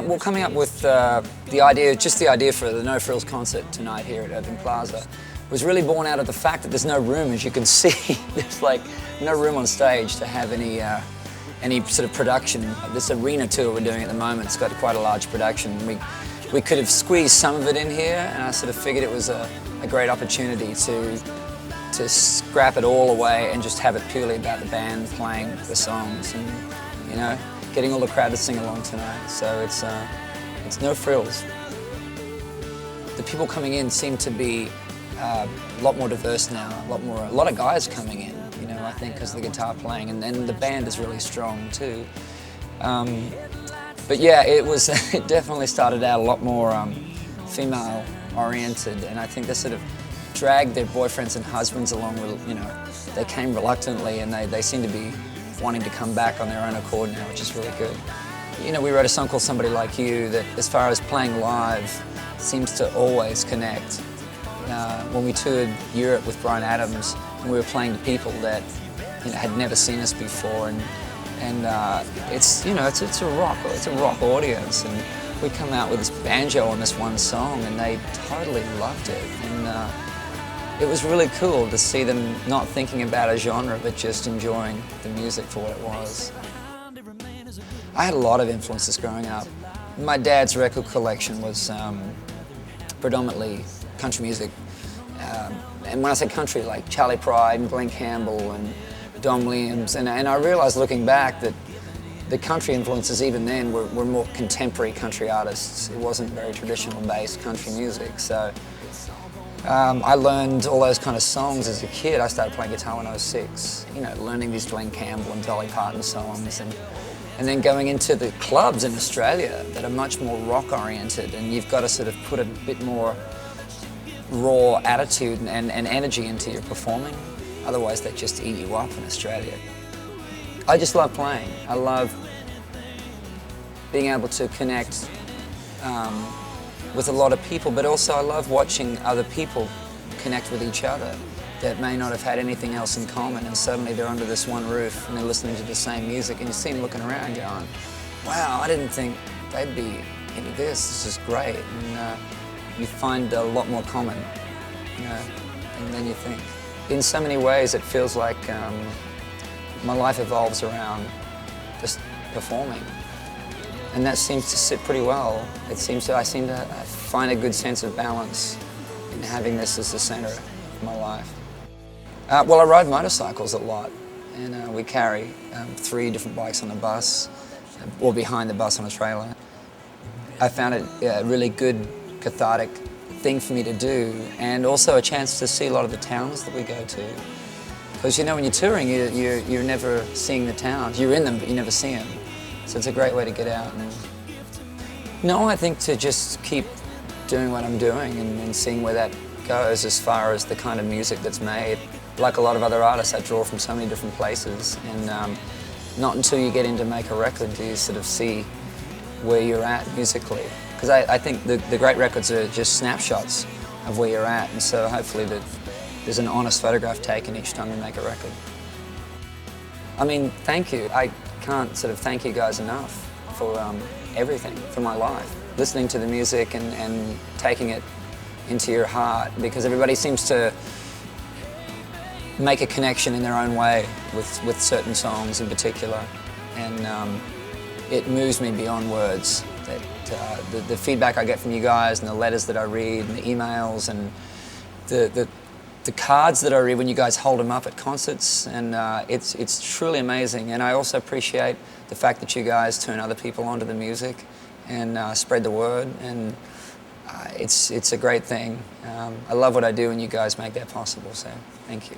Well, coming up with the idea for the No Frills concert tonight here at Urban Plaza was really born out of the fact that there's no room, as you can see. There's like no room on stage to have any sort of production. This arena tour we're doing at the moment, it's got quite a large production. We could have squeezed some of it in here, and I sort of figured it was a great opportunity to scrap it all away and just have it purely about the band playing the songs and, you know, getting all the crowd to sing along tonight. So it's no frills. The people coming in seem to be a lot more diverse now, a lot of guys coming in, you know, I think because of the guitar playing, and then the band is really strong too. But yeah, it definitely started out a lot more female oriented, and I think they sort of dragged their boyfriends and husbands along with, you know, they came reluctantly, and they seem to be wanting to come back on their own accord now, which is really good. You know, we wrote a song called Somebody Like You that, as far as playing live, seems to always connect. When we toured Europe with Bryan Adams, and we were playing to people that, you know, had never seen us before, and it's, you know, it's a rock audience, and we come out with this banjo on this one song, and they totally loved it, and it was really cool to see them not thinking about a genre, but just enjoying the music for what it was. I had a lot of influences growing up. My dad's record collection was predominantly country music. And when I say country, like Charlie Pride and Glenn Campbell and Don Williams, and I realized looking back that the country influences even then were more contemporary country artists. It wasn't very traditional based country music. So I learned all those kind of songs as a kid. I started playing guitar when I was 6, you know, learning these Glenn Campbell and Dolly Parton songs, and then going into the clubs in Australia that are much more rock oriented, and you've got to sort of put a bit more raw attitude and energy into your performing. Otherwise they just eat you up in Australia. I just love playing. I love being able to connect with a lot of people, but also I love watching other people connect with each other that may not have had anything else in common, and suddenly they're under this one roof and they're listening to the same music, and you see them looking around going, wow, I didn't think they'd be into this. This is great. And you find a lot more common, you know, than you think. In so many ways, it feels like my life evolves around just performing, and that seems to sit pretty well. I seem to find a good sense of balance in having this as the center of my life. Well, I ride motorcycles a lot, and we carry 3 different bikes on a bus, or behind the bus on a trailer. I found it a really good cathartic thing for me to do, and also a chance to see a lot of the towns that we go to. Because, you know, when you're touring, you're never seeing the towns. You're in them, but you never see them. So it's a great way to get out. No, I think to just keep doing what I'm doing and seeing where that goes as far as the kind of music that's made. Like a lot of other artists, I draw from so many different places, and not until you get in to make a record do you sort of see where you're at musically. Because I think the great records are just snapshots of where you're at, and so hopefully there's an honest photograph taken each time you make a record. I mean, thank you. I can't sort of thank you guys enough for everything, for my life. Listening to the music and taking it into your heart, because everybody seems to make a connection in their own way with certain songs in particular, and it moves me beyond words. That the feedback I get from you guys, and the letters that I read, and the emails, and the cards that I read when you guys hold them up at concerts, and it's truly amazing. And I also appreciate the fact that you guys turn other people onto the music and spread the word, and it's a great thing. I love what I do, and you guys make that possible, so thank you.